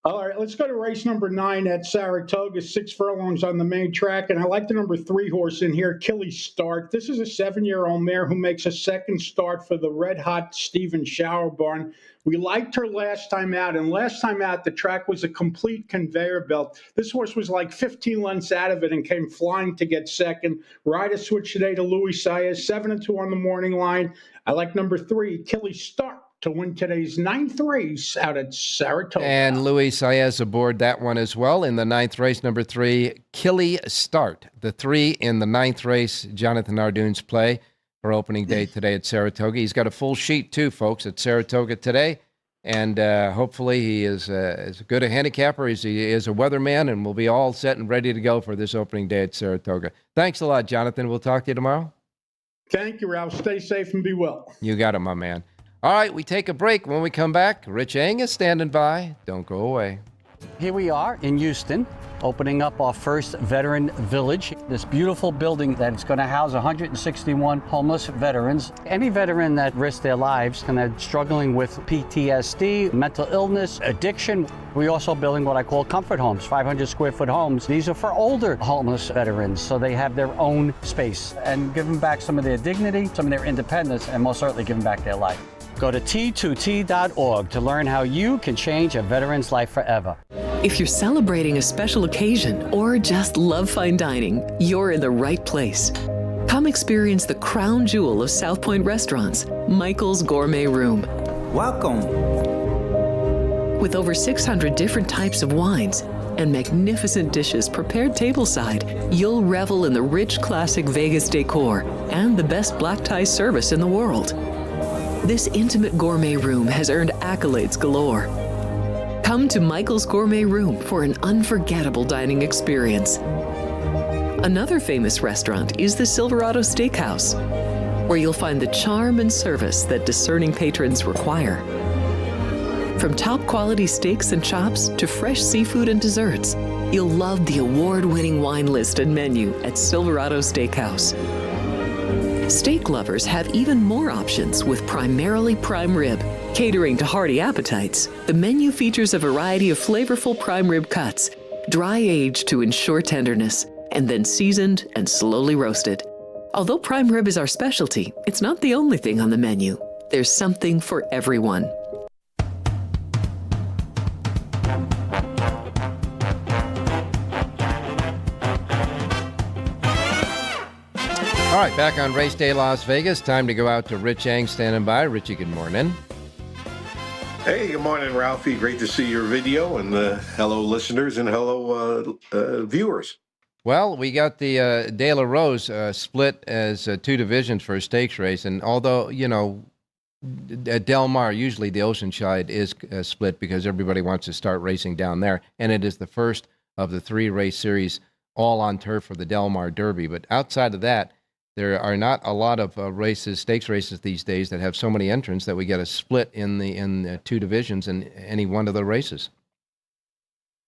All right, let's go to race number 9 at Saratoga, 6 furlongs on the main track. And I like the number 3 horse in here, Killy Start. This is a 7-year-old mare who makes a second start for the red-hot Stephen Shower barn. We liked her last time out, and last time out, the track was a complete conveyor belt. This horse was like 15 lengths out of it and came flying to get second. Rider switch today to Luis Saez, 7-2 on the morning line. I like number 3, Killy Start, to win today's 9th race out at Saratoga. And Luis Saez aboard that one as well in the 9th race, number 3, Killy Start. The 3 in the 9th race, Jonathan Ardune's play for opening day today at Saratoga. He's got a full sheet, too, folks, at Saratoga today. And hopefully he is as good a handicapper as he is a weatherman, and we'll be all set and ready to go for this opening day at Saratoga. Thanks a lot, Jonathan. We'll talk to you tomorrow. Thank you, Ralph. Stay safe and be well. You got it, my man. All right, we take a break. When we come back, Rich Eng is standing by. Don't go away. Here we are in Houston, opening up our first veteran village. This beautiful building that's going to house 161 homeless veterans. Any veteran that risked their lives and are struggling with PTSD, mental illness, addiction. We're also building what I call comfort homes, 500 square foot homes. These are for older homeless veterans, so they have their own space and give them back some of their dignity, some of their independence, and most certainly give them back their life. Go to T2T.org to learn how you can change a veteran's life forever. If you're celebrating a special occasion or just love fine dining, you're in the right place. Come experience the crown jewel of South Point restaurants, Michael's Gourmet Room. Welcome. With over 600 different types of wines and magnificent dishes prepared tableside, you'll revel in the rich classic Vegas decor and the best black tie service in the world. This intimate gourmet room has earned accolades galore. Come to Michael's Gourmet Room for an unforgettable dining experience. Another famous restaurant is the Silverado Steakhouse, where you'll find the charm and service that discerning patrons require. From top quality steaks and chops to fresh seafood and desserts, you'll love the award-winning wine list and menu at Silverado Steakhouse. Steak lovers have even more options with primarily prime rib. Catering to hearty appetites, the menu features a variety of flavorful prime rib cuts, dry-aged to ensure tenderness, and then seasoned and slowly roasted. Although prime rib is our specialty, it's not the only thing on the menu. There's something for everyone. All right, back on Race Day Las Vegas. Time to go out to Rich Eng standing by. Richie, good morning. Hey, good morning, Ralphie. Great to see your video, and hello, listeners, and hello, viewers. Well, we got the De La Rose split as two divisions for a stakes race, and although, you know, at Del Mar, usually the Oceanside is split because everybody wants to start racing down there, and it is the first of the 3-race series all on turf for the Del Mar Derby. But outside of that, there are not a lot of races, stakes races these days that have so many entrants that we get a split in the two divisions in any one of the races.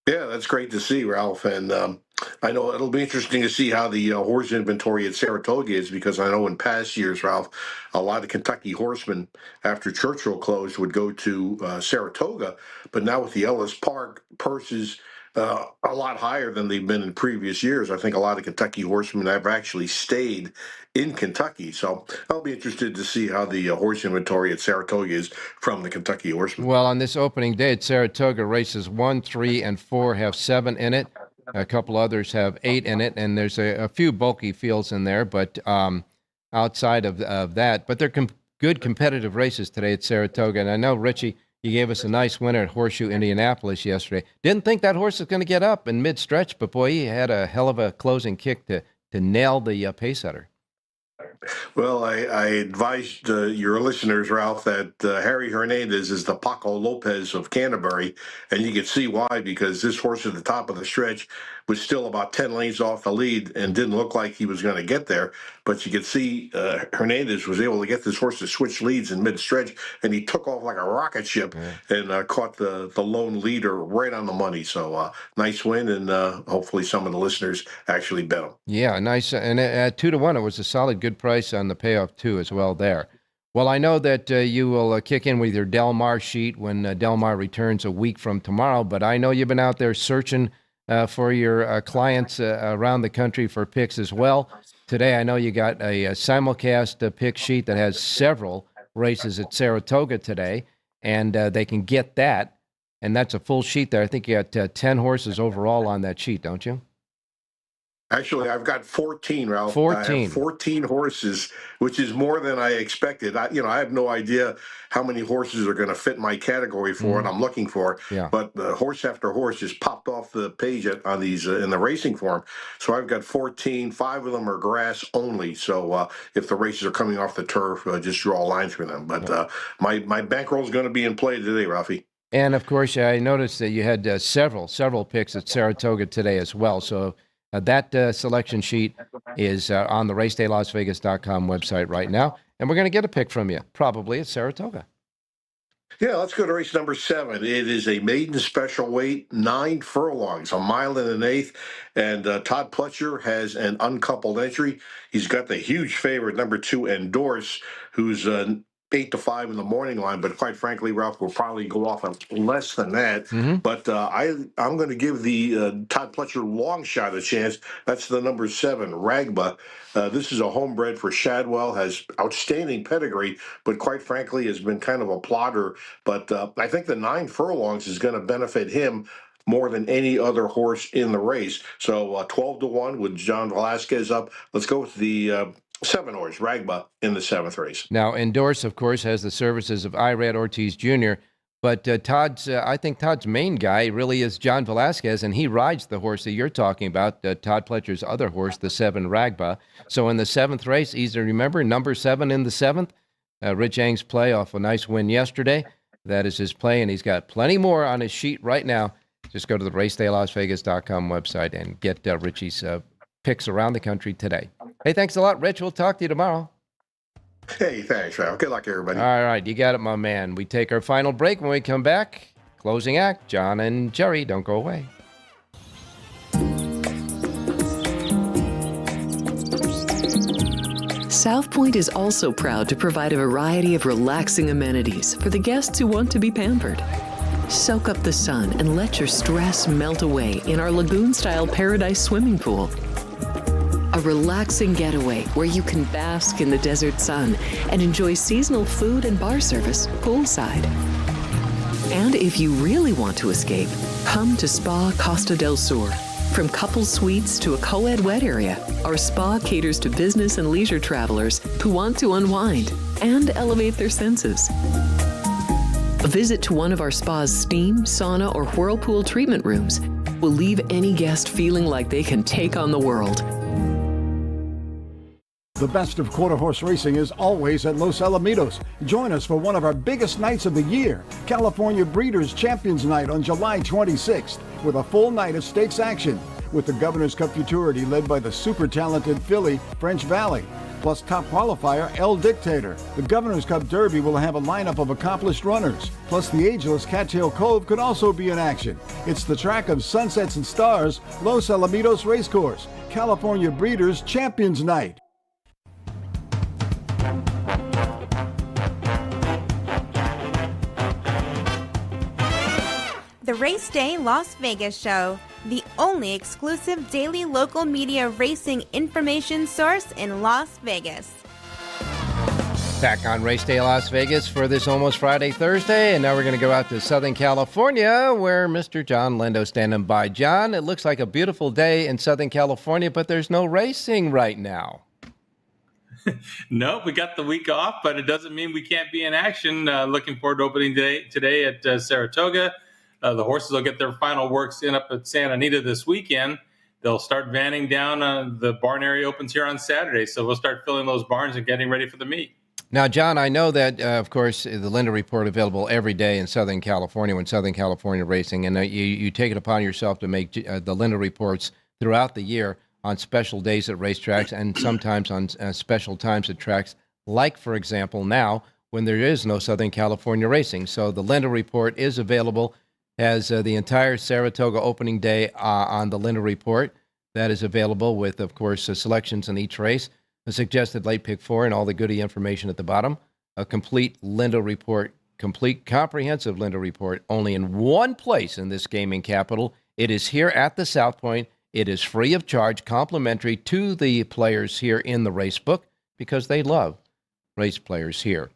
Yeah, that's great to see, Ralph. And I know it'll be interesting to see how the horse inventory at Saratoga is, because I know in past years, Ralph, a lot of Kentucky horsemen, after Churchill closed, would go to Saratoga. But now with the Ellis Park purses a lot higher than they've been in previous years, I think a lot of Kentucky horsemen have actually stayed in Kentucky. So I'll be interested to see how the horse inventory at Saratoga is from the Kentucky horsemen. Well, on this opening day at Saratoga, races 1, 3, and 4 have 7 in it. A couple others have 8 in it, and there's a few bulky fields in there, but outside of that. But they're good competitive races today at Saratoga. And I know, Richie, you gave us a nice winner at Horseshoe Indianapolis yesterday. Didn't think that horse was going to get up in mid-stretch, but boy, he had a hell of a closing kick to nail the pace setter. Well, I advised your listeners, Ralph, that Harry Hernandez is the Paco Lopez of Canterbury, and you can see why, because this horse at the top of the stretch was still about 10 lanes off the lead and didn't look like he was going to get there. But you could see Hernandez was able to get this horse to switch leads in mid-stretch, and he took off like a rocket ship and caught the lone leader right on the money. So nice win, and hopefully some of the listeners actually bet him. Yeah, nice. And at 2-1, it was a solid good price on the payoff, too, as well there. Well, I know that you will kick in with your Del Mar sheet when Del Mar returns a week from tomorrow, but I know you've been out there searching for your clients around the country for picks as well. Today, I know you got a simulcast pick sheet that has several races at Saratoga today, and they can get that, and that's a full sheet there. I think you got 10 horses overall on that sheet, don't you? Actually, I've got 14, Ralph. 14. I have 14 horses, which is more than I expected. I have no idea how many horses are going to fit my category for what I'm looking for. Yeah. But horse after horse just popped off the page on these in the racing form. So I've got 14. 5 of them are grass only. So if the races are coming off the turf, just draw a line through them. But my bankroll is going to be in play today, Ralphie. And, of course, I noticed that you had several picks at Saratoga today as well. So that selection sheet is on the RacedayLasVegas.com website right now. And we're going to get a pick from you, probably at Saratoga. Yeah, let's go to race number 7. It is a maiden special weight, 9 furlongs, a mile and an eighth. And Todd Pletcher has an uncoupled entry. He's got the huge favorite, number 2, Endorse, who's 8 to 5 in the morning line. But quite frankly, Ralph will probably go off on less than that. But I'm going to give the Todd Pletcher long shot a chance. That's the number 7, Ragba. This is a homebred for Shadwell, has outstanding pedigree, but quite frankly has been kind of a plodder. But I think the 9 furlongs is going to benefit him more than any other horse in the race. So 12 to 1 with John Velasquez up. Let's go with the 7 horse, Ragba, in the 7th race. Now, Endorse, of course, has the services of Irad Ortiz Jr., but I think Todd's main guy really is John Velasquez, and he rides the horse that you're talking about, Todd Pletcher's other horse, the 7 Ragba. So in the 7th race, easy to remember, number 7 in the 7th. Rich Eng's play off a nice win yesterday. That is his play, and he's got plenty more on his sheet right now. Just go to the racedaylasvegas.com website and get Richie's picks around the country today. Hey, thanks a lot, Rich. We'll talk to you tomorrow. Hey, thanks, Ralph. Good luck, everybody. All right, you got it, my man. We take our final break. When we come back, closing act, John and Jerry. Don't go away. South Point is also proud to provide a variety of relaxing amenities for the guests who want to be pampered. Soak up the sun and let your stress melt away in our lagoon-style paradise swimming pool. A relaxing getaway where you can bask in the desert sun and enjoy seasonal food and bar service poolside. And if you really want to escape, come to Spa Costa del Sur. From couple suites to a co-ed wet area, our spa caters to business and leisure travelers who want to unwind and elevate their senses. A visit to one of our spa's steam, sauna, or whirlpool treatment rooms will leave any guest feeling like they can take on the world. The best of quarter horse racing is always at Los Alamitos. Join us for one of our biggest nights of the year, California Breeders' Champions Night on July 26th, with a full night of stakes action, with the Governor's Cup Futurity led by the super talented filly French Valley, plus top qualifier El Dictator. The Governor's Cup Derby will have a lineup of accomplished runners, plus the ageless Cattail Cove could also be in action. It's the track of sunsets and stars, Los Alamitos Racecourse, California Breeders' Champions Night. The Race Day Las Vegas Show, the only exclusive daily local media racing information source in Las Vegas. Back on Race Day Las Vegas for this almost Friday, Thursday, and now we're going to go out to Southern California where Mr. John Lendo's standing by. John, it looks like a beautiful day in Southern California, but there's no racing right now. No, we got the week off, but it doesn't mean we can't be in action. Looking forward to opening day today at Saratoga. The horses will get their final works in up at Santa Anita this weekend. They'll start vanning down. The barn area opens here on Saturday, so we'll start filling those barns and getting ready for the meet. Now, John, I know that, of course, the Linda Report available every day in Southern California when Southern California Racing, and you take it upon yourself to make the Linda Reports throughout the year on special days at racetracks and sometimes on special times at tracks, like, for example, now when there is no Southern California Racing. So the Linda Report is available, has the entire Saratoga opening day on the Linda Report. That is available with, of course, selections in each race, a suggested late pick 4, and all the goodie information at the bottom. A complete Linda Report, complete comprehensive Linda Report, only in one place in this gaming capital. It is here at the South Point. It is free of charge, complimentary to the players here in the race book because they love race players here.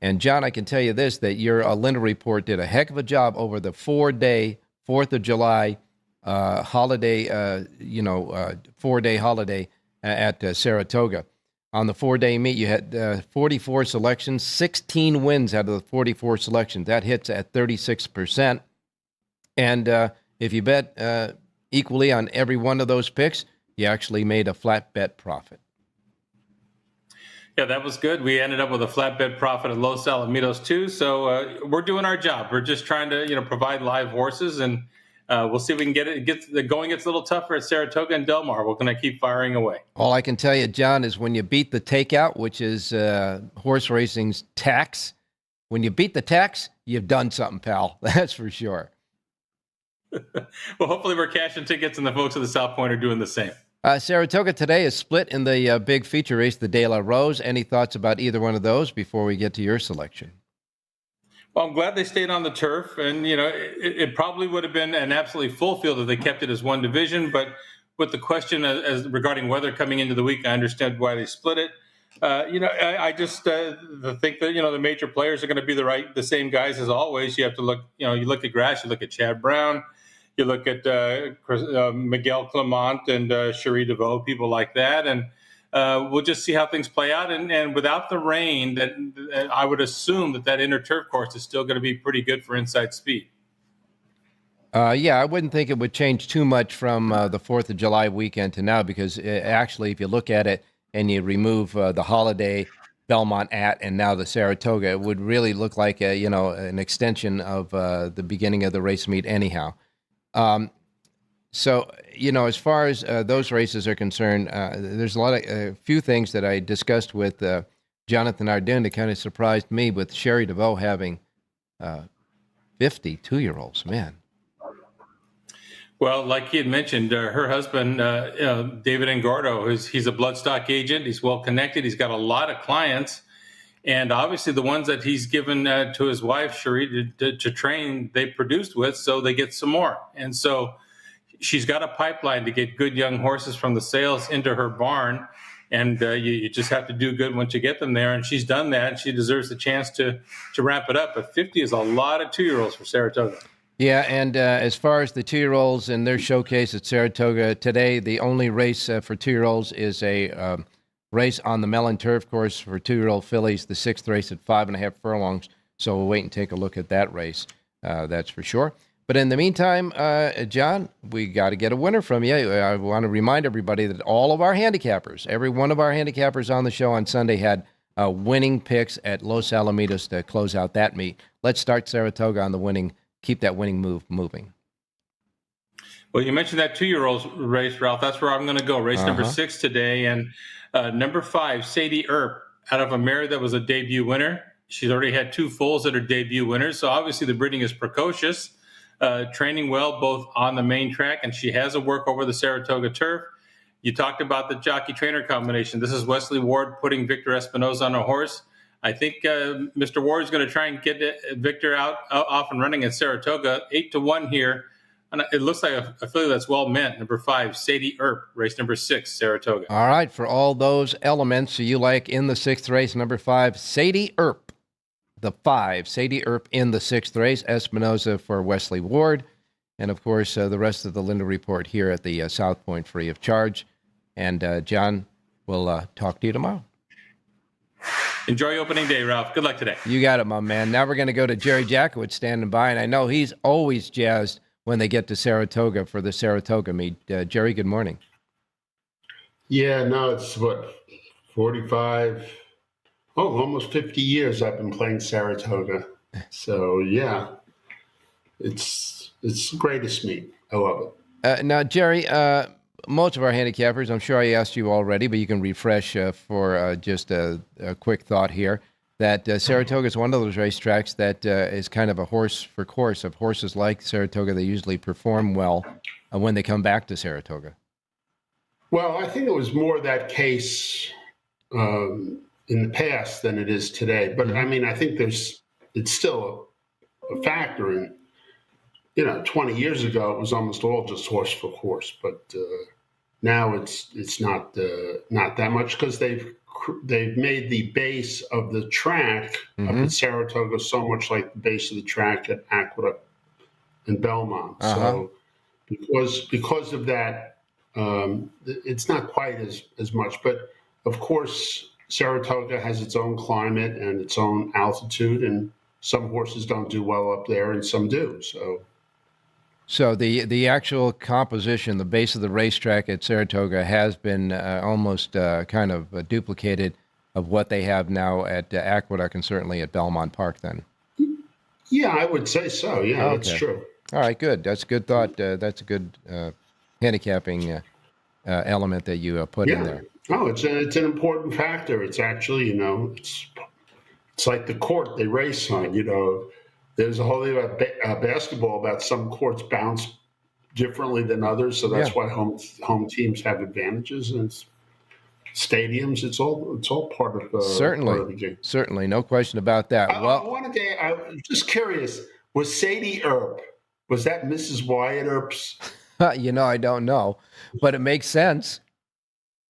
And, John, I can tell you this, that your Linda Report did a heck of a job over the 4-day, 4th of July holiday, 4-day holiday at Saratoga. On the 4-day meet, you had 44 selections, 16 wins out of the 44 selections. That hits at 36%. And if you bet equally on every one of those picks, you actually made a flat bet profit. Yeah, that was good. We ended up with a flat bet profit at Los Alamitos too. So we're doing our job. We're just trying to, provide live horses, and we'll see if we can get it. The going gets a little tougher at Saratoga and Del Mar. We're going to keep firing away. All I can tell you, John, is when you beat the takeout, which is horse racing's tax, when you beat the tax, you've done something, pal. That's for sure. Well, hopefully we're cashing tickets and the folks at the South Point are doing the same. Saratoga today is split in the big feature race, the De La Rose. Any thoughts about either one of those before we get to your selection? Well, I'm glad they stayed on the turf, and it probably would have been an absolutely full field if they kept it as one division. But with the question as regarding weather coming into the week, I understand why they split it. I just think that the major players are going to be the same guys as always. You have to look. You look at Grass, you look at Chad Brown, you look at Miguel Clement and Cherie DeVaux, people like that, and we'll just see how things play out. And without the rain, that I would assume that inner turf course is still going to be pretty good for inside speed. Yeah, I wouldn't think it would change too much from the 4th of July weekend to now, because actually, if you look at it and you remove the Holiday, Belmont and now the Saratoga, it would really look like an extension of the beginning of the race meet anyhow. So, as far as those races are concerned, there's a few things that I discussed with Jonathan Ardern that kind of surprised me, with Cherie DeVaux having 50 two-year-olds, man. Well, like he had mentioned, her husband, David Engordo, he's a bloodstock agent. He's well connected. He's got a lot of clients. And obviously the ones that he's given to his wife, Cherie, to train, they produced with, so they get some more. And so she's got a pipeline to get good young horses from the sales into her barn. And you just have to do good once you get them there. And she's done that. She deserves the chance to ramp it up. But 50 is a lot of two-year-olds for Saratoga. Yeah, and as far as the two-year-olds and their showcase at Saratoga today, the only race for two-year-olds is a race on the Mellon Turf course for two-year-old fillies, the 6th race at 5.5 furlongs. So we'll wait and take a look at that race, that's for sure. But in the meantime, John, we got to get a winner from you. I want to remind everybody that all of our handicappers, every one of our handicappers on the show on Sunday had winning picks at Los Alamitos to close out that meet. Let's start Saratoga on the winning. Keep that winning move moving. Well, you mentioned that two-year-old race, Ralph. That's where I'm going to go. Race number 6 today. And number 5, Sadie Earp, out of a mare that was a debut winner. She's already had 2 foals that are debut winners. So obviously the breeding is precocious, training well both on the main track, and she has a work over the Saratoga turf. You talked about the jockey-trainer combination. This is Wesley Ward putting Victor Espinoza on a horse. I think Mr. Ward is going to try and get Victor off and running at Saratoga. 8-1 here. And it looks like a filly that's well meant. Number 5, Sadie Earp, race number 6, Saratoga. All right, for all those elements you like in the 6th race, number 5, Sadie Earp. The 5, Sadie Earp in the 6th race, Espinoza for Wesley Ward. And, of course, the rest of the Linda Report here at the South Point free of charge. And, John, we'll talk to you tomorrow. Enjoy opening day, Ralph. Good luck today. You got it, my man. Now we're going to go to Jerry Jackowitz standing by, and I know he's always jazzed when they get to Saratoga for the Saratoga meet. Jerry, good morning. Yeah, no, it's 45, almost 50 years I've been playing Saratoga. So, yeah, it's the greatest meet. I love it. Now, Jerry, most of our handicappers, I'm sure I asked you already, but you can refresh for just a quick thought here, that Saratoga is one of those racetracks that is kind of a horse for course. Of horses like Saratoga, they usually perform well when they come back to Saratoga. Well, I think it was more that case in the past than it is today. But, I mean, I think it's still a factor in, 20 years ago, it was almost all just horse for horse. But now it's not that much, because they've made the base of the track up at Saratoga so much like the base of the track at Aqueduct and Belmont. So because of that, it's not quite as much. But of course, Saratoga has its own climate and its own altitude, and some horses don't do well up there and some do. So the actual composition, the base of the racetrack at Saratoga has been almost kind of duplicated of what they have now at Aqueduct and certainly at Belmont Park then. Yeah, I would say so. Yeah, okay. That's true. All right, good. That's a good thought. That's a good handicapping element that you put in there. Oh, it's an important factor. It's actually, it's it's like the court they race on. There's a whole thing about basketball about some courts bounce differently than others, so that's why home teams have advantages. And stadiums, it's all part of the game. Certainly, no question about that. I was just curious. Was Sadie Earp? Was that Mrs. Wyatt Earp's? I don't know, but it makes sense.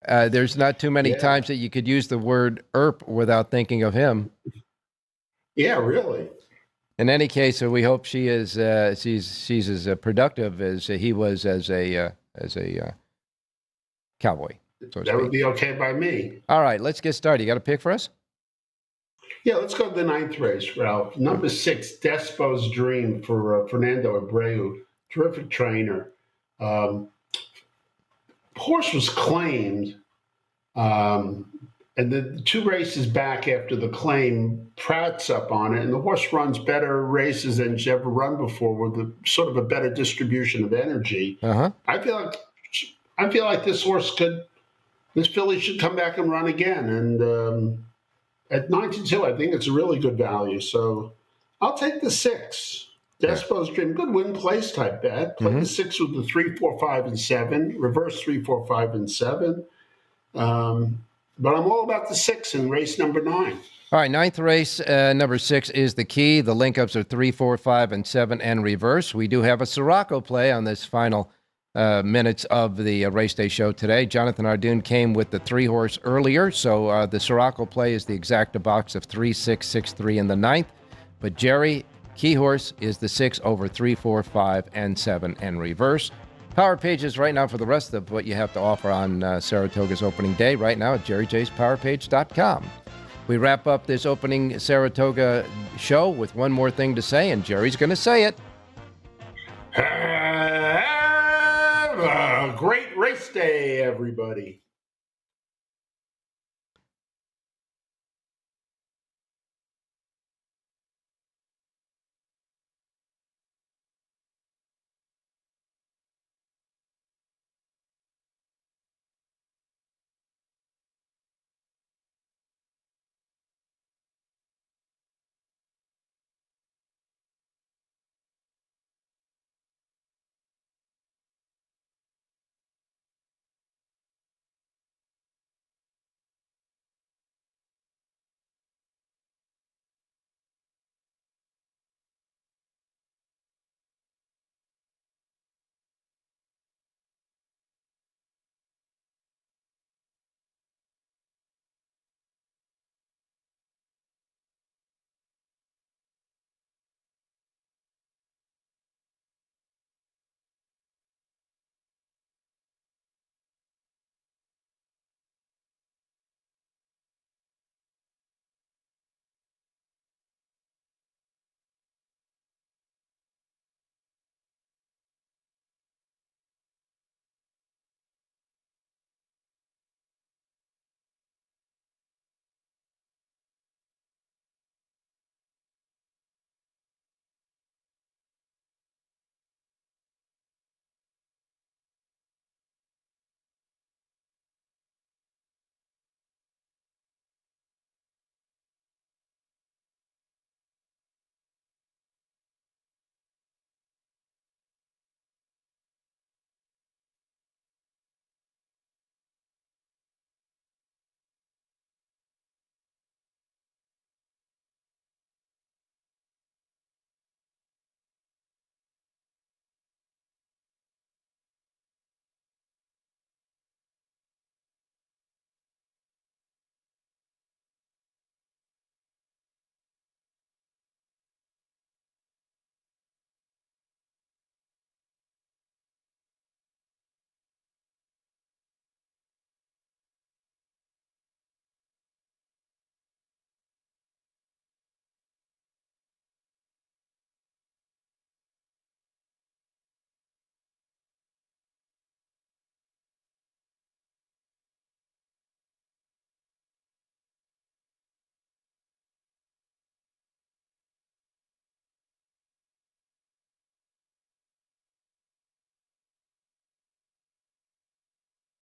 There's not too many times that you could use the word Earp without thinking of him. Yeah, really. In any case, we hope she is she's as productive as he was as a cowboy. So that would be okay by me. All right, let's get started. You got a pick for us? Yeah, let's go to the 9th race, Ralph. Number 6, Despo's Dream for Fernando Abreu. Terrific trainer. Horse was claimed, and the 2 races back after the claim, Pratt's up on it, and the horse runs better races than she's ever run before with sort of a better distribution of energy. I feel like this filly should come back and run again, and at 9-2, I think it's a really good value. So I'll take the 6. Despo's Dream, good win place type bet. Play the 6 with the 3, 4, 5, and 7. Reverse 3, 4, 5, and 7. But I'm all about the 6 in race number 9. All right, 9th race, number 6 is the key. The link-ups are 3, 4, 5, and 7, and reverse. We do have a Siraco play on this final minutes of the race day show today. Jonathan Ardoon came with the 3-horse earlier, so the Siraco play is the exacta box of 3, 6, 6, 3 in the 9th. But Jerry, key horse is the 6 over 3, 4, 5, and 7 and reverse. Power pages right now for the rest of what you have to offer on Saratoga's opening day right now at jerryjspowerpage.com. We wrap up this opening Saratoga show with one more thing to say, and Jerry's going to say it. Have a great race day, everybody.